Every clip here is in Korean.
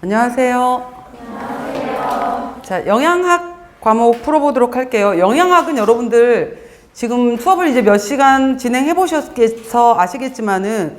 안녕하세요. 안녕하세요. 자, 영양학 과목 풀어보도록 할게요. 영양학은 여러분들 지금 수업을 이제 몇 시간 진행해 보셔서 아시겠지만은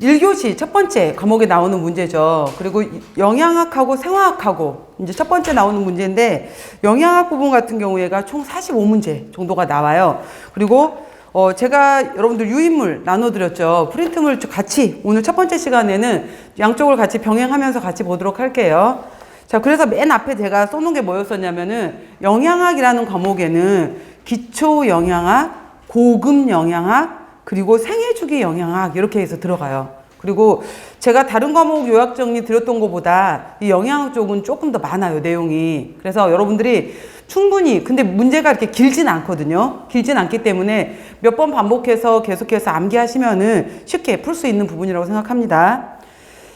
1교시 첫 번째 과목에 나오는 문제죠. 그리고 영양학하고 생화학하고 이제 첫 번째 나오는 문제인데, 영양학 부분 같은 경우에가 총 45문제 정도가 나와요. 그리고 제가 여러분들 유인물 나눠드렸죠. 프린트물 같이 오늘 첫 번째 시간에는 양쪽을 같이 병행하면서 같이 보도록 할게요. 자, 그래서 맨 앞에 제가 써놓은 게 뭐였었냐면은, 영양학이라는 과목에는 기초 영양학, 고급 영양학, 그리고 생애주기 영양학 이렇게 해서 들어가요. 그리고 제가 다른 과목 요약 정리 드렸던 것보다 이 영양학 쪽은 조금 더 많아요, 내용이. 그래서 여러분들이 충분히, 근데 문제가 이렇게 길진 않거든요. 길진 않기 때문에 몇 번 반복해서 계속해서 암기하시면은 쉽게 풀 수 있는 부분이라고 생각합니다.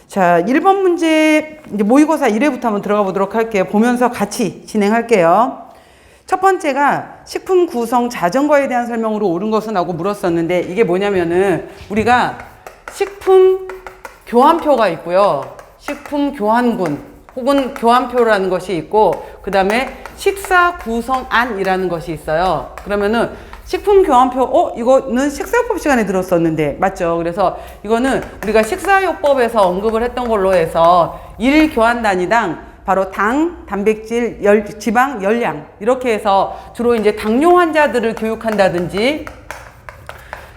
자, 1번 문제 이제 모의고사 1회부터 한번 들어가 보도록 할게요. 보면서 같이 진행할게요. 첫 번째가 식품 구성 자전거에 대한 설명으로 옳은 것은 하고 물었었는데, 이게 뭐냐면은 우리가 식품 교환표가 있고요. 식품 교환군 혹은 교환표라는 것이 있고, 그 다음에 식사 구성안이라는 것이 있어요. 그러면은 식품 교환표, 이거는 식사요법 시간에 들었었는데, 맞죠? 그래서 이거는 우리가 식사요법에서 언급을 했던 걸로 해서 1교환 단위당 바로 당, 단백질, 지방, 열량 이렇게 해서 주로 이제 당뇨 환자들을 교육한다든지,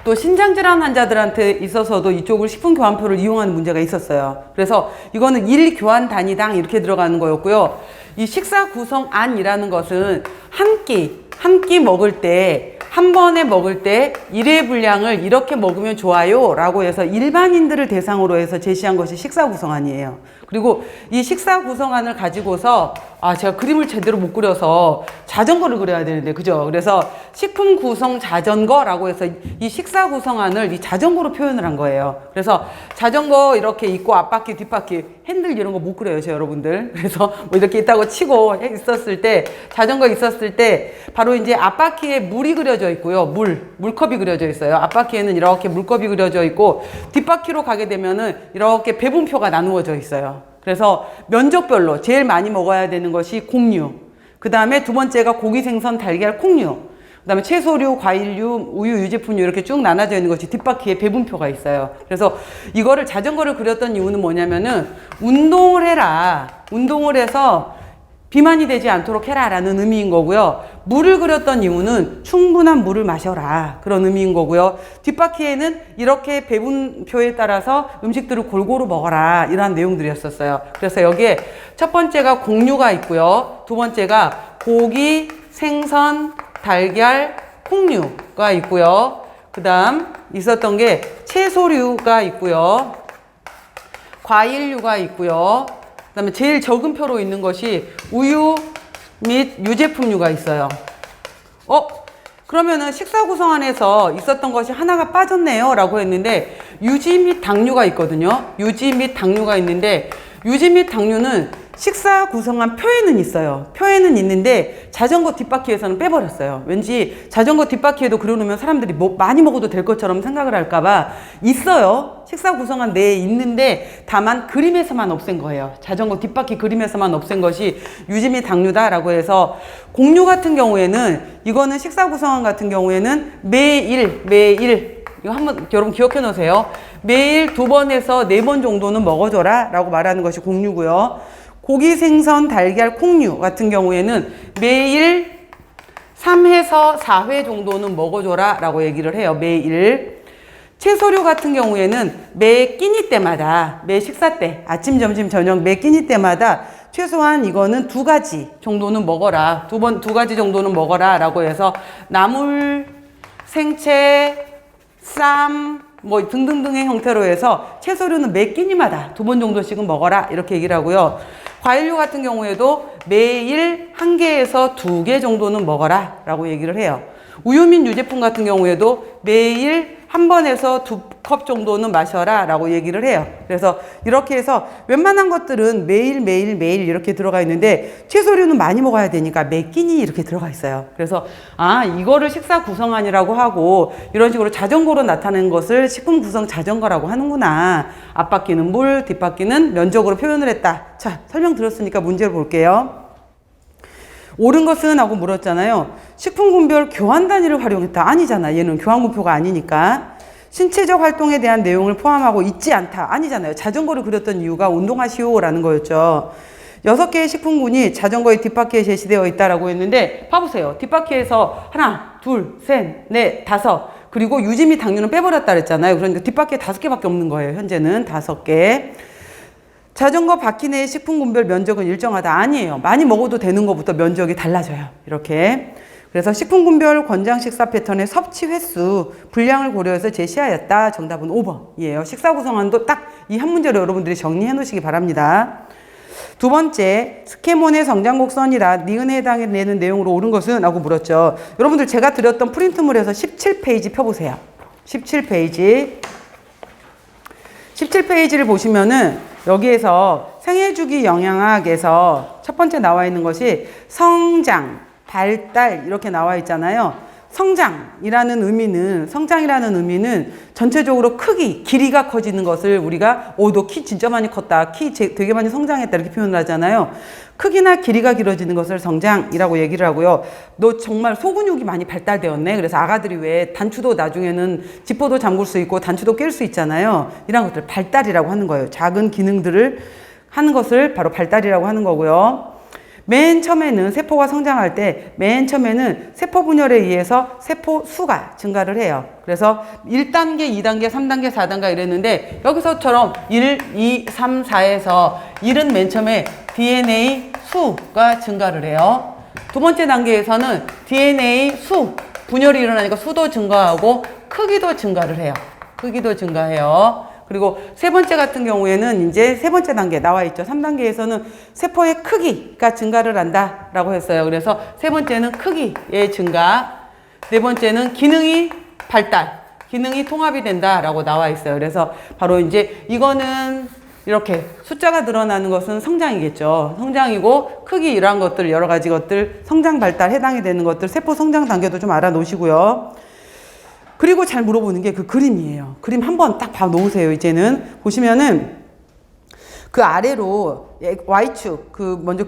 또 신장질환 환자들한테 있어서도 이쪽을 식품교환표를 이용하는 문제가 있었어요. 그래서 이거는 1교환 단위당 이렇게 들어가는 거였고요. 이 식사 구성안이라는 것은 한 끼 먹을 때, 한 번에 먹을 때 1회 분량을 이렇게 먹으면 좋아요 라고 해서 일반인들을 대상으로 해서 제시한 것이 식사 구성안이에요. 그리고 이 식사 구성안을 가지고서 제가 그림을 제대로 못 그려서 자전거를 그려야 되는데, 그죠? 그래서 식품 구성 자전거라고 해서 이 식사 구성안을 이 자전거로 표현을 한 거예요. 그래서 자전거 이렇게 있고 앞바퀴 뒷바퀴 핸들 이런 거 못 그려요, 저 여러분들. 그래서 뭐 이렇게 있다고 치고 있었을 때, 자전거 있었을 때 바로 이제 앞바퀴에 물이 그려져 있고요. 물컵이 그려져 있어요. 앞바퀴에는 이렇게 물컵이 그려져 있고, 뒷바퀴로 가게 되면은 이렇게 배분표가 나누어져 있어요. 그래서 면적별로 제일 많이 먹어야 되는 것이 곡류, 그 다음에 두 번째가 고기, 생선, 달걀, 콩류, 그 다음에 채소류, 과일류, 우유, 유제품류 이렇게 쭉 나눠져 있는 것이 뒷바퀴에 배분표가 있어요. 그래서 이거를 자전거를 그렸던 이유는 뭐냐면은, 운동을 해라, 운동을 해서 비만이 되지 않도록 해라 라는 의미인 거고요. 물을 그렸던 이유는 충분한 물을 마셔라, 그런 의미인 거고요. 뒷바퀴에는 이렇게 배분표에 따라서 음식들을 골고루 먹어라, 이러한 내용들이었었어요. 그래서 여기에 첫 번째가 곡류가 있고요. 두 번째가 고기, 생선, 달걀, 콩류가 있고요. 그 다음 있었던 게 채소류가 있고요. 과일류가 있고요. 그 다음에 제일 적은 표로 있는 것이 우유 및 유제품류가 있어요. 그러면은 식사 구성안에서 있었던 것이 하나가 빠졌네요 라고 했는데, 유지 및 당류가 있거든요. 유지 및 당류가 있는데, 유지 및 당류는 식사 구성안 표에는 있어요. 표에는 있는데 자전거 뒷바퀴에서는 빼버렸어요. 왠지 자전거 뒷바퀴에도 그려놓으면 사람들이 많이 먹어도 될 것처럼 생각을 할까봐. 있어요. 식사 구성안 내에 있는데 다만 그림에서만 없앤 거예요. 자전거 뒷바퀴 그림에서만 없앤 것이 유지 및 당류다라고 해서, 곡류 같은 경우에는, 이거는 식사 구성안 같은 경우에는 매일 이거 한번 여러분 기억해 놓으세요. 매일 2번에서 4번 정도는 먹어줘라 라고 말하는 것이 곡류고요. 고기, 생선, 달걀, 콩류 같은 경우에는 매일 3회에서 4회 정도는 먹어줘라 라고 얘기를 해요. 매일. 채소류 같은 경우에는 매 끼니 때마다, 매 식사 때, 아침, 점심, 저녁 매 끼니 때마다 최소한 이거는 2가지 정도는 먹어라, 두 가지 정도는 먹어라 라고 해서, 나물, 생채, 쌈, 뭐 등등등의 형태로 해서 채소류는 매 끼니마다 2번 정도씩은 먹어라 이렇게 얘기를 하고요. 과일류 같은 경우에도 매일 1개에서 2개 정도는 먹어라 라고 얘기를 해요. 우유 및 유제품 같은 경우에도 매일 1번에서 컵 정도는 마셔라 라고 얘기를 해요. 그래서 이렇게 해서 웬만한 것들은 매일 이렇게 들어가 있는데 채소류는 많이 먹어야 되니까 몇 끼니 이렇게 들어가 있어요. 그래서 이거를 식사 구성안이라고 하고 이런 식으로 자전거로 나타내는 것을 식품 구성 자전거라고 하는구나. 앞바퀴는 물, 뒷바퀴는 면적으로 표현을 했다. 자, 설명드렸으니까 문제를 볼게요. 옳은 것은 하고 물었잖아요. 식품군별 교환 단위를 활용했다. 아니잖아. 얘는 교환군표가 아니니까. 신체적 활동에 대한 내용을 포함하고 있지 않다. 아니잖아요. 자전거를 그렸던 이유가 운동하시오라는 거였죠. 6개의 식품군이 자전거의 뒷바퀴에 제시되어 있다라고 했는데 봐보세요. 뒷바퀴에서 하나, 둘, 셋, 넷, 다섯 그리고 유지 및 당류는 빼버렸다 그랬잖아요. 그러니까 뒷바퀴에 5개밖에 없는 거예요. 현재는 5개. 자전거 바퀴 내의 식품군별 면적은 일정하다. 아니에요. 많이 먹어도 되는 것부터 면적이 달라져요. 이렇게. 그래서 식품군별 권장 식사 패턴의 섭취 횟수, 분량을 고려해서 제시하였다. 정답은 5번이에요. 식사 구성안도 딱 이 한 문제로 여러분들이 정리해 놓으시기 바랍니다. 두 번째, 스케몬의 성장 곡선이라 니은에 해당되는 내용으로 옳은 것은? 하고 물었죠. 여러분들 제가 드렸던 프린트물에서 17페이지 펴보세요. 17페이지를 보시면은 여기에서 생애주기 영양학에서 첫 번째 나와 있는 것이 성장, 발달 이렇게 나와 있잖아요. 성장이라는 의미는 전체적으로 크기, 길이가 커지는 것을 우리가 너 키 진짜 많이 컸다. 키 되게 많이 성장했다. 이렇게 표현을 하잖아요. 크기나 길이가 길어지는 것을 성장이라고 얘기를 하고요. 너 정말 소근육이 많이 발달되었네. 그래서 아가들이 왜 단추도 나중에는 지퍼도 잠글 수 있고 단추도 낄 수 있잖아요. 이런 것들 발달이라고 하는 거예요. 작은 기능들을 하는 것을 바로 발달이라고 하는 거고요. 맨 처음에는 세포가 성장할 때 맨 처음에는 세포 분열에 의해서 세포 수가 증가를 해요. 그래서 1단계, 2단계, 3단계, 4단계 이랬는데 여기서처럼 1, 2, 3, 4에서 1은 맨 처음에 DNA 수가 증가를 해요. 두 번째 단계에서는 DNA 수, 분열이 일어나니까 수도 증가하고 크기도 증가를 해요. 크기도 증가해요. 그리고 세 번째 같은 경우에는 이제 세 번째 단계 나와 있죠. 3단계에서는 세포의 크기가 증가를 한다라고 했어요. 그래서 세 번째는 크기의 증가, 네 번째는 기능이 발달, 기능이 통합이 된다라고 나와 있어요. 그래서 바로 이제 이거는 이렇게 숫자가 드러나는 것은 성장이겠죠. 성장이고 크기 이러한 것들 여러 가지 것들 성장 발달 해당이 되는 것들 세포 성장 단계도 좀 알아 놓으시고요. 그리고 잘 물어보는 게 그 그림이에요. 그림 한번 딱 봐 놓으세요. 이제는 보시면은 그 아래로 Y축 먼저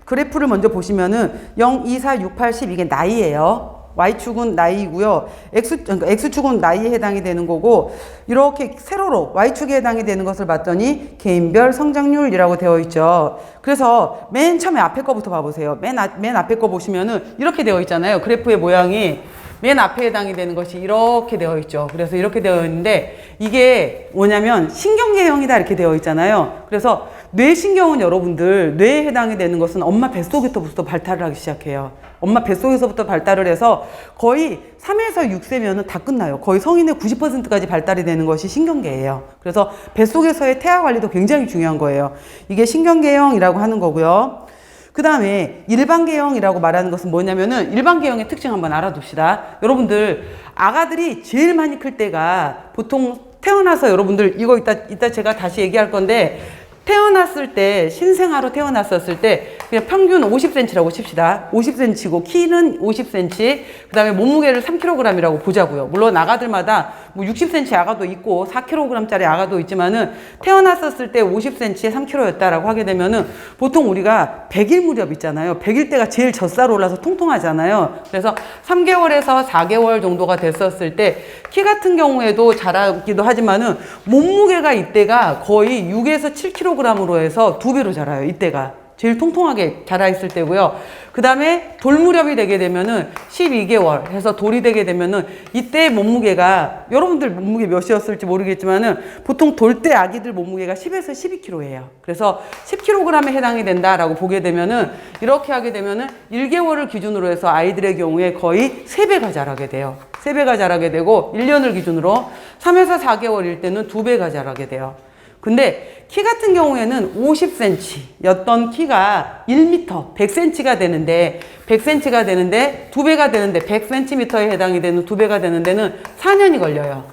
그래프를 먼저 보시면은 0, 2, 4, 6, 8, 10 이게 나이예요. Y축은 나이고요. X축은 나이에 해당이 되는 거고 이렇게 세로로 Y축에 해당이 되는 것을 봤더니 개인별 성장률이라고 되어 있죠. 그래서 맨 처음에 앞에 거부터 봐보세요. 맨 앞에 거 보시면은 이렇게 되어 있잖아요. 그래프의 모양이 맨 앞에 해당이 되는 것이 이렇게 되어 있죠. 그래서 이렇게 되어 있는데 이게 뭐냐면 신경계형이다 이렇게 되어 있잖아요. 그래서 뇌신경은 여러분들 뇌에 해당이 되는 것은 엄마 뱃속에서부터 발달을 하기 시작해요. 엄마 뱃속에서부터 발달을 해서 거의 3에서 6세면은 다 끝나요. 거의 성인의 90%까지 발달이 되는 것이 신경계예요. 그래서 뱃속에서의 태아 관리도 굉장히 중요한 거예요. 이게 신경계형이라고 하는 거고요. 그 다음에 일반계형이라고 말하는 것은 뭐냐면은 일반계형의 특징 한번 알아둡시다. 여러분들 아가들이 제일 많이 클 때가 보통 태어나서 여러분들 이거 이따 제가 다시 얘기할 건데 태어났을 때 신생아로 태어났었을 때 그냥 평균 50cm라고 칩시다. 50cm고 키는 50cm 그 다음에 몸무게를 3kg이라고 보자고요. 물론 아가들마다 뭐 60cm 아가도 있고 4kg짜리 아가도 있지만은 태어났었을 때 50cm에 3kg였다라고 하게 되면은 보통 우리가 100일 무렵 있잖아요. 100일 때가 제일 젖살 올라서 통통하잖아요. 그래서 3개월에서 4개월 정도가 됐었을 때 키 같은 경우에도 자라기도 하지만은 몸무게가 이때가 거의 6에서 7kg으로 해서 2배로 자라요. 이때가 제일 통통하게 자라 있을 때고요. 그 다음에 돌 무렵이 되게 되면은 12개월 해서 돌이 되게 되면은 이때 몸무게가 여러분들 몸무게 몇이었을지 모르겠지만은 보통 돌 때 아기들 몸무게가 10에서 12kg예요. 그래서 10kg에 해당이 된다라고 보게 되면은 이렇게 하게 되면은 1개월을 기준으로 해서 아이들의 경우에 거의 3배가 자라게 돼요. 3배가 자라게 되고 1년을 기준으로 3에서 4개월일 때는 2배가 자라게 돼요. 근데 키 같은 경우에는 50cm였던 키가 1m, 100cm가 되는데 100cm가 되는데 2배가 되는데 100cm에 해당이 되는 2배가 되는 데는 4년이 걸려요.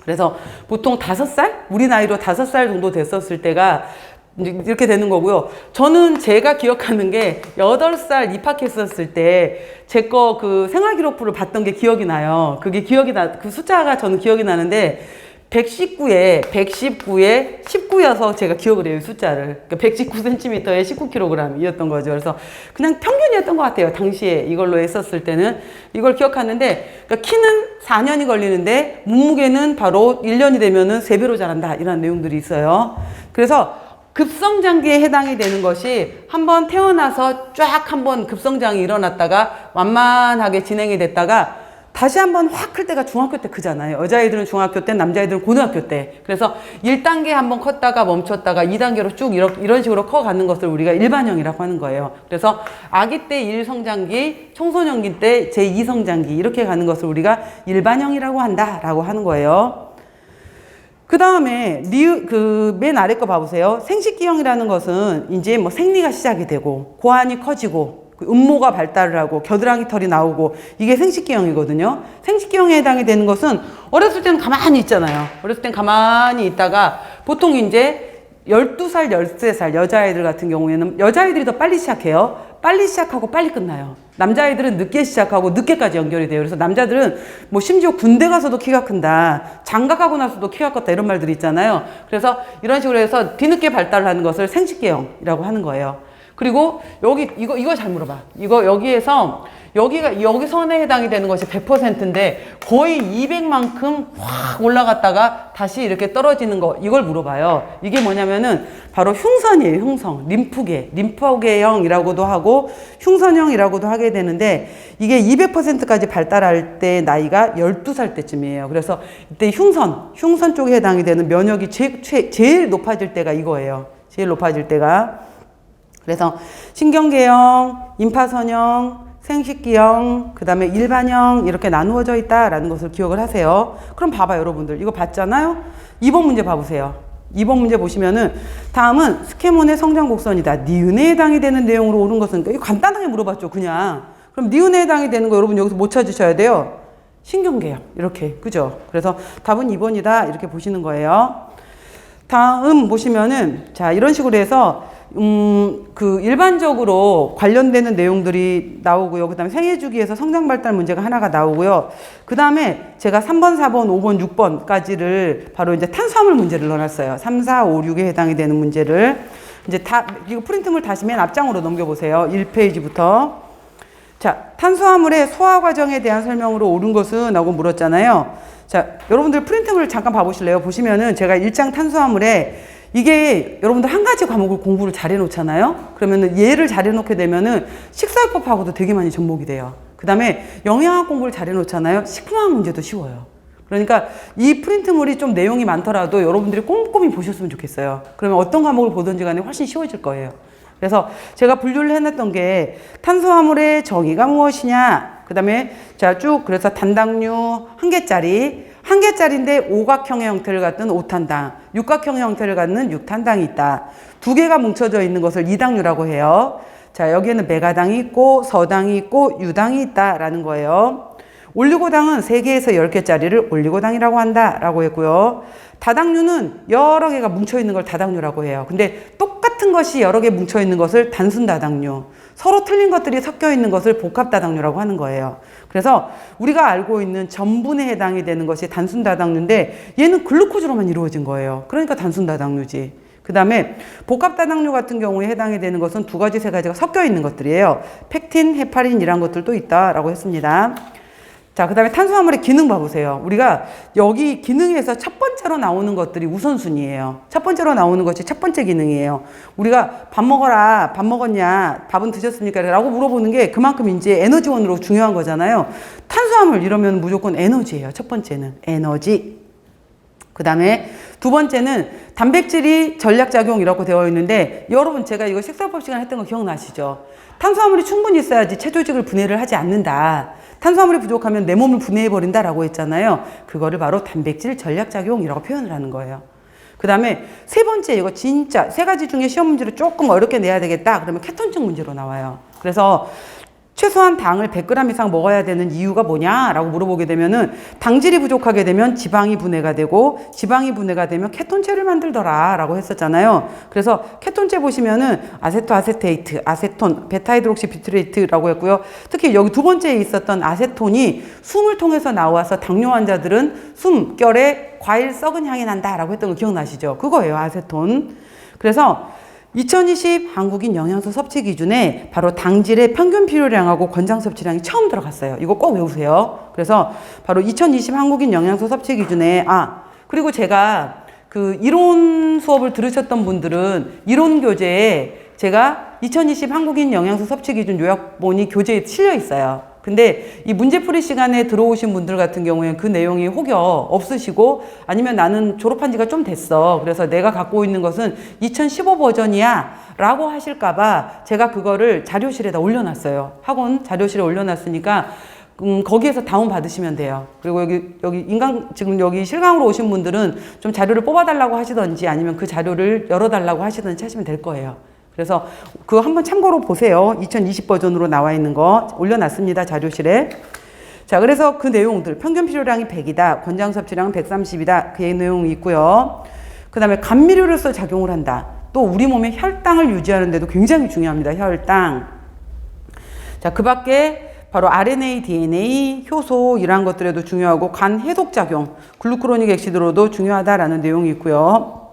그래서 보통 5살? 우리 나이로 5살 정도 됐었을 때가 이렇게 되는 거고요. 저는 제가 기억하는 게 8살 입학했었을 때 제 거 그 생활기록부를 봤던 게 기억이 나요. 그게 그 숫자가 저는 기억이 나는데 119에 19여서 제가 기억을 해요, 숫자를. 그러니까 119cm에 19kg이었던 거죠. 그래서 그냥 평균이었던 것 같아요. 당시에 이걸로 했었을 때는. 이걸 기억하는데, 그러니까 키는 4년이 걸리는데, 몸무게는 바로 1년이 되면은 3배로 자란다. 이런 내용들이 있어요. 그래서 급성장기에 해당이 되는 것이 한번 태어나서 쫙 한번 급성장이 일어났다가 완만하게 진행이 됐다가 다시 한번 확 클 때가 중학교 때 크잖아요. 여자애들은 중학교 때, 남자애들은 고등학교 때. 그래서 1단계 한번 컸다가 멈췄다가 2단계로 쭉 이런 식으로 커가는 것을 우리가 일반형이라고 하는 거예요. 그래서 아기 때 1성장기, 청소년기 때 제2성장기 이렇게 가는 것을 우리가 일반형이라고 한다라고 하는 거예요. 그 다음에 맨 아래 거 봐보세요. 생식기형이라는 것은 이제 뭐 생리가 시작이 되고 고환이 커지고 음모가 발달을 하고 겨드랑이 털이 나오고 이게 생식기형이거든요. 생식기형에 해당이 되는 것은 어렸을 때는 가만히 있잖아요. 어렸을 땐 가만히 있다가 보통 이제 12살, 13살 여자아이들 같은 경우에는 여자아이들이 더 빨리 시작해요. 빨리 시작하고 빨리 끝나요. 남자아이들은 늦게 시작하고 늦게까지 연결이 돼요. 그래서 남자들은 뭐 심지어 군대 가서도 키가 큰다. 장가가고 나서도 키가 컸다. 이런 말들이 있잖아요. 그래서 이런 식으로 해서 뒤늦게 발달하는 것을 생식기형이라고 하는 거예요. 그리고 여기 이거 잘 물어봐. 여기 선에 해당이 되는 것이 100%인데 거의 200만큼 확 올라갔다가 다시 이렇게 떨어지는 거 이걸 물어봐요. 이게 뭐냐면은 바로 흉선이에요. 흉선. 림프계형이라고도 하고 흉선형이라고도 하게 되는데 이게 200%까지 발달할 때 나이가 12살 때쯤이에요. 그래서 이때 흉선 쪽에 해당이 되는 면역이 제일 높아질 때가 이거예요. 제일 높아질 때가. 그래서 신경계형, 임파선형, 생식기형, 그 다음에 일반형 이렇게 나누어져 있다라는 것을 기억을 하세요. 그럼 봐봐요, 여러분들. 이거 봤잖아요? 2번 문제 봐보세요. 2번 문제 보시면은 다음은 스케몬의 성장곡선이다. 니은에 해당이 되는 내용으로 오는 것은 이거 간단하게 물어봤죠, 그냥. 그럼 니은에 해당이 되는 거 여러분 여기서 못 찾으셔야 돼요. 신경계형 이렇게, 그죠? 그래서 답은 2번이다 이렇게 보시는 거예요. 다음 보시면은 자 이런 식으로 해서 일반적으로 관련되는 내용들이 나오고요. 그 다음에 생애주기에서 성장발달 문제가 하나가 나오고요. 그 다음에 제가 3번, 4번, 5번, 6번까지를 바로 이제 탄수화물 문제를 넣어놨어요. 3, 4, 5, 6에 해당이 되는 문제를. 이제 이거 프린트물 다시 맨 앞장으로 넘겨보세요. 1페이지부터. 자, 탄수화물의 소화 과정에 대한 설명으로 옳은 것은? 라고 물었잖아요. 자, 여러분들 프린트물을 잠깐 봐보실래요? 보시면은 제가 1장 탄수화물에 이게 여러분들 한 가지 과목을 공부를 잘 해놓잖아요. 그러면은 얘를 잘 해놓게 되면은 식사요법하고도 되게 많이 접목이 돼요. 그 다음에 영양학 공부를 잘 해놓잖아요. 식품학 문제도 쉬워요. 그러니까 이 프린트물이 좀 내용이 많더라도 여러분들이 꼼꼼히 보셨으면 좋겠어요. 그러면 어떤 과목을 보든지 간에 훨씬 쉬워질 거예요. 그래서 제가 분류를 해놨던 게 탄수화물의 정의가 무엇이냐, 그 다음에 자 쭉 그래서 단당류 한 개짜리인데 오각형의 형태를 갖는 오탄당, 육각형의 형태를 갖는 육탄당이 있다. 두 개가 뭉쳐져 있는 것을 이당류라고 해요. 자, 여기에는 메가당이 있고 서당이 있고 유당이 있다라는 거예요. 올리고당은 3개에서 10개짜리를 올리고당이라고 한다라고 했고요. 다당류는 여러 개가 뭉쳐 있는 걸 다당류라고 해요. 근데 똑같은 것이 여러 개 뭉쳐 있는 것을 단순다당류, 서로 틀린 것들이 섞여 있는 것을 복합다당류라고 하는 거예요. 그래서 우리가 알고 있는 전분에 해당이 되는 것이 단순다당류인데 얘는 글루코즈로만 이루어진 거예요. 그러니까 단순다당류지. 그 다음에 복합다당류 같은 경우에 해당이 되는 것은 2가지, 3가지가 섞여 있는 것들이에요. 펙틴, 헤파린 이란 것들도 있다라고 했습니다. 자, 그 다음에 탄수화물의 기능 봐보세요. 우리가 여기 기능에서 첫 번째로 나오는 것들이 우선순위예요. 첫 번째로 나오는 것이 첫 번째 기능이에요. 우리가 밥 먹어라, 밥 먹었냐, 밥은 드셨습니까? 라고 물어보는 게 그만큼 이제 에너지원으로 중요한 거잖아요. 탄수화물 이러면 무조건 에너지예요. 첫 번째는 에너지. 그 다음에 두 번째는 단백질이 전략작용이라고 되어 있는데 여러분 제가 이거 식사법 시간에 했던 거 기억나시죠? 탄수화물이 충분히 있어야지 체조직을 분해를 하지 않는다. 탄수화물이 부족하면 내 몸을 분해해버린다 라고 했잖아요. 그거를 바로 단백질 전략작용이라고 표현을 하는 거예요. 그 다음에 세 번째, 이거 진짜 3가지 중에 시험 문제로 조금 어렵게 내야 되겠다 그러면 케톤증 문제로 나와요. 그래서 최소한 당을 100g 이상 먹어야 되는 이유가 뭐냐라고 물어보게 되면은 당질이 부족하게 되면 지방이 분해가 되고 지방이 분해가 되면 케톤체를 만들더라라고 했었잖아요. 그래서 케톤체 보시면은 아세토아세테이트, 아세톤, 베타히드록시뷰트레이트라고 했고요. 특히 여기 두 번째에 있었던 아세톤이 숨을 통해서 나와서 당뇨 환자들은 숨결에 과일 썩은 향이 난다라고 했던 거 기억나시죠? 그거예요, 아세톤. 그래서 2020 한국인 영양소 섭취 기준에 바로 당질의 평균 필요량하고 권장 섭취량이 처음 들어갔어요. 이거 꼭 외우세요. 그래서 바로 2020 한국인 영양소 섭취 기준에 그리고 제가 그 이론 수업을 들으셨던 분들은 이론 교재에 제가 2020 한국인 영양소 섭취 기준 요약본이 교재에 실려 있어요. 근데 이 문제풀이 시간에 들어오신 분들 같은 경우에는 그 내용이 혹여 없으시고 아니면 나는 졸업한 지가 좀 됐어. 그래서 내가 갖고 있는 것은 2015 버전이야 라고 하실까봐 제가 그거를 자료실에다 올려놨어요. 학원 자료실에 올려놨으니까 거기에서 다운 받으시면 돼요. 그리고 지금 여기 실강으로 오신 분들은 좀 자료를 뽑아달라고 하시던지 아니면 그 자료를 열어달라고 하시던지 하시면 될 거예요. 그래서 그거 한번 참고로 보세요. 2020 버전으로 나와 있는 거 올려놨습니다. 자료실에. 자, 그래서 그 내용들 평균 필요량이 100이다. 권장 섭취량은 130이다. 그 내용이 있고요. 그 다음에 감미료로서 작용을 한다. 또 우리 몸의 혈당을 유지하는 데도 굉장히 중요합니다. 혈당. 자, 그 밖에 바로 RNA, DNA, 효소 이러한 것들에도 중요하고 간 해독작용, 글루크로닉 액시드로도 중요하다라는 내용이 있고요.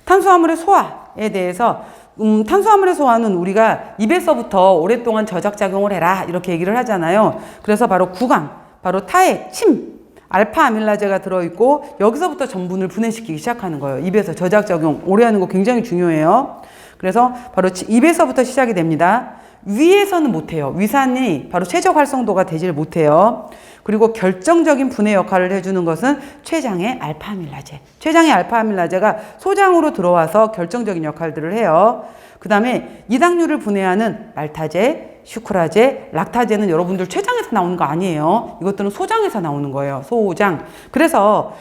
탄수화물의 소화에 대해서 탄수화물의 소화는 우리가 입에서부터 오랫동안 저작작용을 해라 이렇게 얘기를 하잖아요. 그래서 바로 구강, 바로 타액, 침, 알파 아밀라제가 들어있고 여기서부터 전분을 분해시키기 시작하는 거예요. 입에서 저작작용 오래 하는 거 굉장히 중요해요. 그래서 바로 입에서부터 시작이 됩니다. 위에서는 못해요. 위산이 바로 최적 활성도가 되질 못해요. 그리고 결정적인 분해 역할을 해주는 것은 췌장의 알파아밀라제. 췌장의 알파아밀라제가 소장으로 들어와서 결정적인 역할들을 해요. 그 다음에 이당류를 분해하는 말타제, 슈크라제, 락타제는 여러분들 췌장에서 나오는 거 아니에요. 이것들은 소장에서 나오는 거예요. 소장. 그래서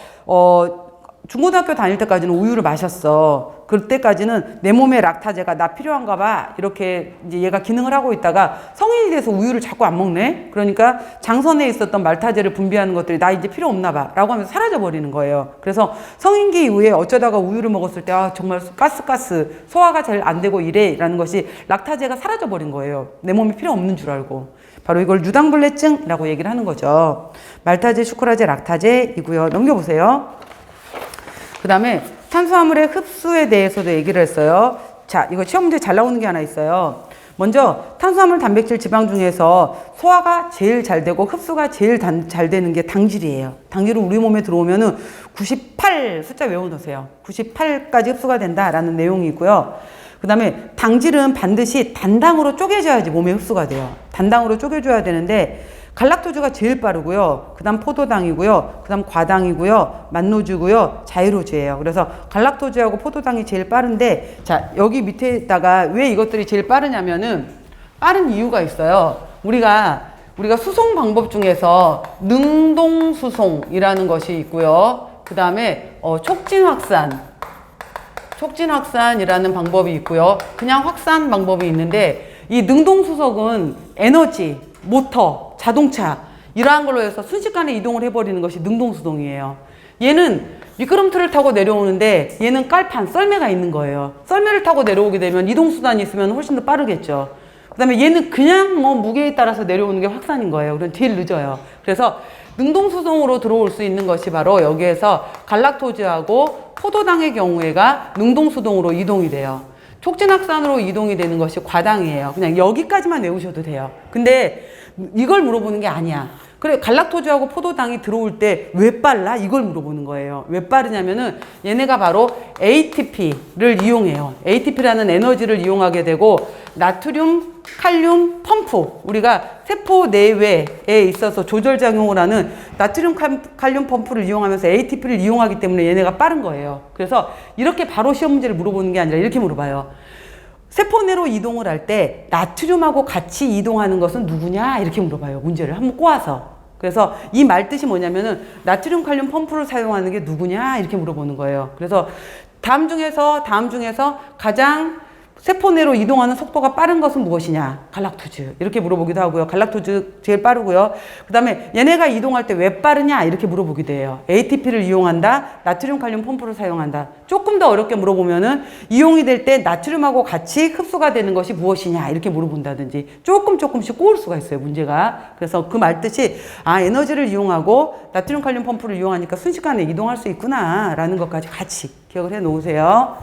중고등학교 다닐 때까지는 우유를 마셨어. 그때까지는 내 몸에 락타제가 나 필요한가 봐. 이렇게 이제 얘가 기능을 하고 있다가 성인이 돼서 우유를 자꾸 안 먹네. 그러니까 장선에 있었던 말타제를 분비하는 것들이 나 이제 필요 없나 봐. 라고 하면서 사라져 버리는 거예요. 그래서 성인기 이후에 어쩌다가 우유를 먹었을 때 정말 가스 소화가 잘 안 되고 이래 라는 것이 락타제가 사라져 버린 거예요. 내 몸에 필요 없는 줄 알고. 바로 이걸 유당불내증이라고 얘기를 하는 거죠. 말타제, 슈크라제, 락타제이고요. 넘겨보세요. 그 다음에 탄수화물의 흡수에 대해서도 얘기를 했어요. 자, 이거 시험 문제 잘 나오는 게 하나 있어요. 먼저 탄수화물, 단백질, 지방 중에서 소화가 제일 잘 되고 흡수가 제일 잘 되는 게 당질이에요. 당질은 우리 몸에 들어오면은 98 숫자 외워놓으세요. 98까지 흡수가 된다라는 내용이 있고요. 그 다음에 당질은 반드시 단당으로 쪼개져야지 몸에 흡수가 돼요. 단당으로 쪼개줘야 되는데 갈락토즈가 제일 빠르고요. 그 다음 포도당이고요. 그 다음 과당이고요. 만노주고요. 자이로주예요. 그래서 갈락토즈하고 포도당이 제일 빠른데 자, 여기 밑에다가 왜 이것들이 제일 빠르냐면은 빠른 이유가 있어요. 우리가 수송 방법 중에서 능동수송이라는 것이 있고요. 그 다음에 촉진확산이라는 방법이 있고요. 그냥 확산 방법이 있는데 이 능동수송은 에너지, 모터, 자동차 이러한 걸로 해서 순식간에 이동을 해버리는 것이 능동수송이에요. 얘는 미끄럼틀을 타고 내려오는데 얘는 깔판, 썰매가 있는 거예요. 썰매를 타고 내려오게 되면 이동수단이 있으면 훨씬 더 빠르겠죠. 그 다음에 얘는 그냥 무게에 따라서 내려오는 게 확산인 거예요. 그럼 제일 늦어요. 그래서 능동수송으로 들어올 수 있는 것이 바로 여기에서 갈락토즈하고 포도당의 경우에가 능동수동으로 이동이 돼요. 촉진확산으로 이동이 되는 것이 과당이에요. 그냥 여기까지만 외우셔도 돼요. 근데 이걸 물어보는 게 아니야. 그래, 갈락토즈하고 포도당이 들어올 때 왜 빨라? 이걸 물어보는 거예요. 왜 빠르냐면은 얘네가 바로 ATP를 이용해요. ATP라는 에너지를 이용하게 되고 나트륨, 칼륨 펌프, 우리가 세포 내외에 있어서 조절작용을 하는 나트륨, 칼륨 펌프를 이용하면서 ATP를 이용하기 때문에 얘네가 빠른 거예요. 그래서 이렇게 바로 시험 문제를 물어보는 게 아니라 이렇게 물어봐요. 세포 내로 이동을 할 때 나트륨하고 같이 이동하는 것은 누구냐? 이렇게 물어봐요. 문제를 한번 꼬아서. 그래서 이 말 뜻이 뭐냐면은 나트륨, 칼륨 펌프를 사용하는 게 누구냐? 이렇게 물어보는 거예요. 그래서 다음 중에서 가장 세포 내로 이동하는 속도가 빠른 것은 무엇이냐? 갈락토즈. 이렇게 물어보기도 하고요. 갈락토즈 제일 빠르고요. 그 다음에 얘네가 이동할 때 왜 빠르냐? 이렇게 물어보기도 해요. ATP를 이용한다. 나트륨 칼륨 펌프를 사용한다. 조금 더 어렵게 물어보면은 이용이 될 때 나트륨하고 같이 흡수가 되는 것이 무엇이냐? 이렇게 물어본다든지 조금씩 꼬을 수가 있어요. 문제가. 그래서 그 말 뜻이 에너지를 이용하고 나트륨 칼륨 펌프를 이용하니까 순식간에 이동할 수 있구나 라는 것까지 같이 기억을 해 놓으세요.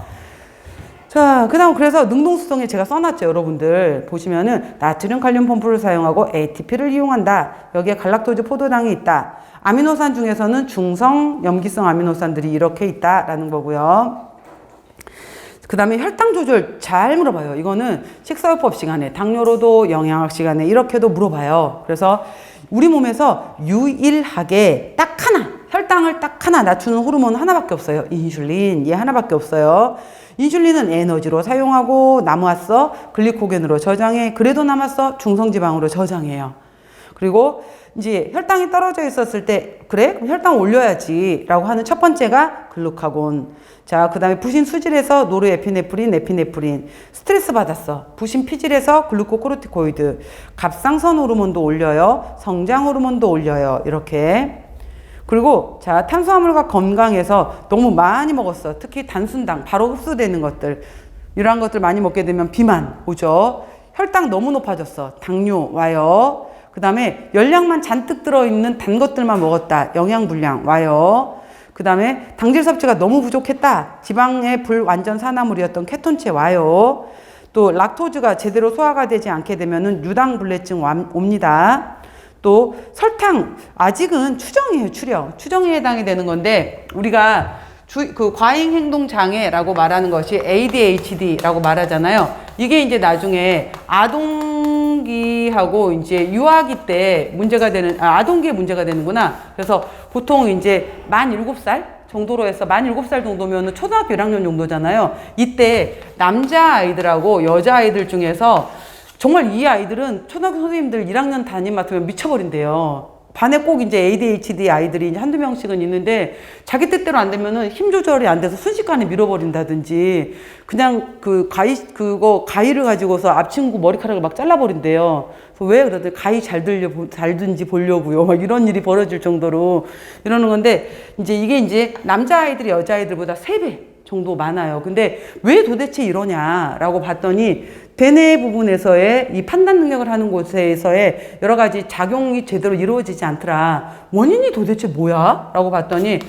자, 그래서 능동수성에 제가 써놨죠. 여러분들 보시면은 나트륨 칼륨 펌프를 사용하고 ATP를 이용한다. 여기에 갈락토즈 포도당이 있다. 아미노산 중에서는 중성 염기성 아미노산들이 이렇게 있다라는 거고요. 그 다음에 혈당 조절 잘 물어봐요. 이거는 식사요법 시간에, 당뇨로도 영양학 시간에 이렇게도 물어봐요. 그래서 우리 몸에서 유일하게 딱 하나, 혈당을 딱 하나 낮추는 호르몬 하나밖에 없어요. 인슐린. 얘 하나밖에 없어요. 인슐린은 에너지로 사용하고 남았어 글리코겐으로 저장해. 그래도 남았어 중성지방으로 저장해요. 그리고 이제 혈당이 떨어져 있었을 때 그래? 그럼 혈당 올려야지 라고 하는 첫 번째가 글루카곤. 자, 그 다음에 부신 수질에서 노르에피네프린, 에피네프린. 스트레스 받았어. 부신 피질에서 글루코코르티코이드. 갑상선 호르몬도 올려요. 성장 호르몬도 올려요. 이렇게. 그리고 자, 탄수화물과 건강해서 너무 많이 먹었어. 특히 단순당, 바로 흡수되는 것들. 이러한 것들 많이 먹게 되면 비만 오죠. 혈당 너무 높아졌어. 당뇨 와요. 그 다음에 열량만 잔뜩 들어있는 단 것들만 먹었다. 영양불량 와요. 그 다음에 당질 섭취가 너무 부족했다. 지방의 불완전 산화물이었던 케톤체 와요. 또 락토즈가 제대로 소화가 되지 않게 되면은 유당불내증 옵니다. 또 설탕 아직은 추정이에요. 추정에 해당이 되는 건데 우리가 그 과잉 행동 장애라고 말하는 것이 ADHD라고 말하잖아요. 이게 이제 나중에 아동기하고 이제 유아기 때 문제가 되는 아동기에 문제가 되는구나. 그래서 보통 이제 만 7살 정도로 해서 만 7살 정도면 초등학교 1학년 정도잖아요. 이때 남자아이들하고 여자아이들 중에서 정말 이 아이들은 초등학교 선생님들 1학년 담임 맡으면 미쳐버린대요. 반에 꼭 이제 ADHD 아이들이 이제 한두 명씩은 있는데 자기 뜻대로 안 되면은 힘 조절이 안 돼서 순식간에 밀어버린다든지 그냥 가위를 가지고서 앞친구 머리카락을 막 잘라버린대요. 그래서 왜 그러더니 가위 잘 든지 보려고요. 막 이런 일이 벌어질 정도로 이러는 건데 이제 이게 이제 남자아이들이 여자아이들보다 3배 정도 많아요. 근데 왜 도대체 이러냐라고 봤더니 대뇌 부분에서의 이 판단 능력을 하는 곳에서의 여러 가지 작용이 제대로 이루어지지 않더라. 원인이 도대체 뭐야? 라고 봤더니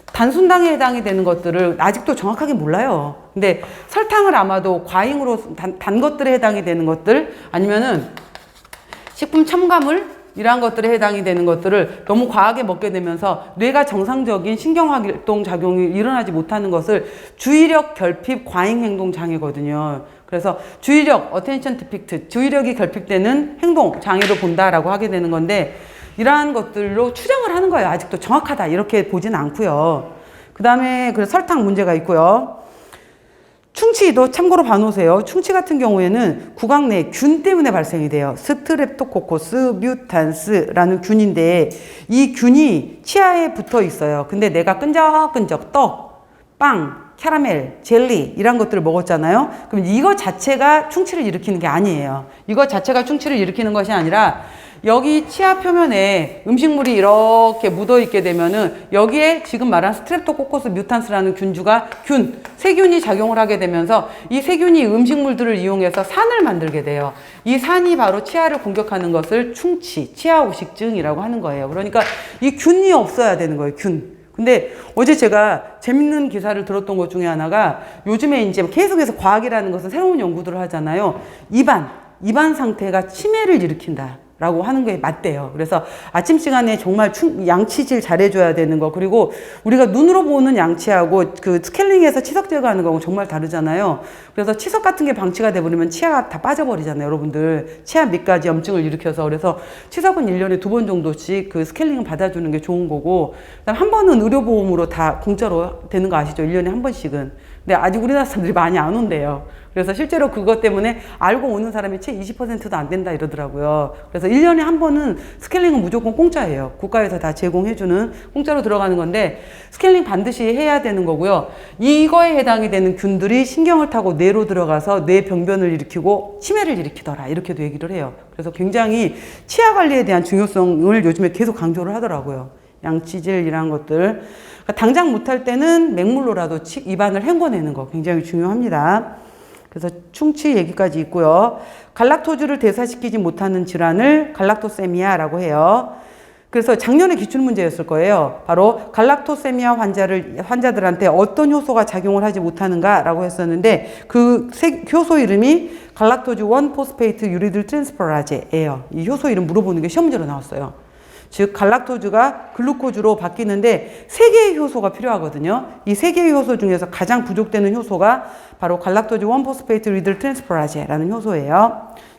단순당에 해당이 되는 것들을 아직도 정확하게 몰라요. 근데 설탕을 아마도 과잉으로 단 것들에 해당이 되는 것들 아니면은 식품 첨가물 이러한 것들에 해당이 되는 것들을 너무 과하게 먹게 되면서 뇌가 정상적인 신경활동 작용이 일어나지 못하는 것을 주의력 결핍 과잉행동 장애거든요. 그래서 주의력, attention deficit, 주의력이 결핍되는 행동 장애로 본다라고 하게 되는 건데 이러한 것들로 추정을 하는 거예요. 아직도 정확하다 이렇게 보진 않고요. 그 다음에 설탕 문제가 있고요. 충치도 참고로 봐놓으세요. 충치 같은 경우에는 구강 내 균 때문에 발생이 돼요. 스트랩토코커스 뮤탄스라는 균인데 이 균이 치아에 붙어 있어요. 근데 내가 끈적끈적 떡, 빵, 캐러멜, 젤리 이런 것들을 먹었잖아요. 그럼 이거 자체가 충치를 일으키는 게 아니에요. 이거 자체가 충치를 일으키는 것이 아니라 여기 치아 표면에 음식물이 이렇게 묻어 있게 되면은 여기에 지금 말한 스트랩토코커스 뮤탄스라는 세균이 작용을 하게 되면서 이 세균이 음식물들을 이용해서 산을 만들게 돼요. 이 산이 바로 치아를 공격하는 것을 충치, 치아 오식증이라고 하는 거예요. 그러니까 이 균이 없어야 되는 거예요, 균. 근데 어제 제가 재밌는 기사를 들었던 것 중에 하나가 요즘에 이제 계속해서 과학이라는 것은 새로운 연구들을 하잖아요. 입안 상태가 치매를 일으킨다. 라고 하는 게 맞대요. 그래서 아침 시간에 정말 양치질 잘해줘야 되는 거. 그리고 우리가 눈으로 보는 양치하고 그 스케일링해서 치석 제거하는 거하고 정말 다르잖아요. 그래서 치석 같은 게 방치가 돼버리면 치아가 다 빠져버리잖아요. 여러분들. 치아 밑까지 염증을 일으켜서. 그래서 치석은 1년에 2번 정도씩 그 스케일링을 받아주는 게 좋은 거고. 그다음 한 번은 의료보험으로 다 공짜로 되는 거 아시죠? 1년에 한 번씩은. 근데 아직 우리나라 사람들이 많이 안 온대요. 그래서 실제로 그것 때문에 알고 오는 사람이 채 20%도 안 된다 이러더라고요. 그래서 1년에 한 번은 스케일링은 무조건 공짜예요. 국가에서 다 제공해주는 공짜로 들어가는 건데 스케일링 반드시 해야 되는 거고요. 이거에 해당이 되는 균들이 신경을 타고 뇌로 들어가서 뇌 병변을 일으키고 치매를 일으키더라 이렇게도 얘기를 해요. 그래서 굉장히 치아 관리에 대한 중요성을 요즘에 계속 강조를 하더라고요. 양치질 이런 것들. 그러니까 당장 못할 때는 맹물로라도 입안을 헹궈내는 거 굉장히 중요합니다. 그래서 충치 얘기까지 있고요. 갈락토즈를 대사시키지 못하는 질환을 갈락토세미아라고 해요. 그래서 작년에 기출문제였을 거예요. 바로 갈락토세미아 환자들한테 어떤 효소가 작용을 하지 못하는가라고 했었는데 그 효소 이름이 갈락토즈 1포스페이트 유리들 트랜스퍼라제예요. 이 효소 이름 물어보는 게 시험 문제로 나왔어요. 즉 갈락토즈가 글루코즈로 바뀌는데 3개의 효소가 필요하거든요. 이 3개의 효소 중에서 가장 부족되는 효소가 바로 갈락토즈 1포스페이트 리들 트랜스퍼라제라는 효소예요.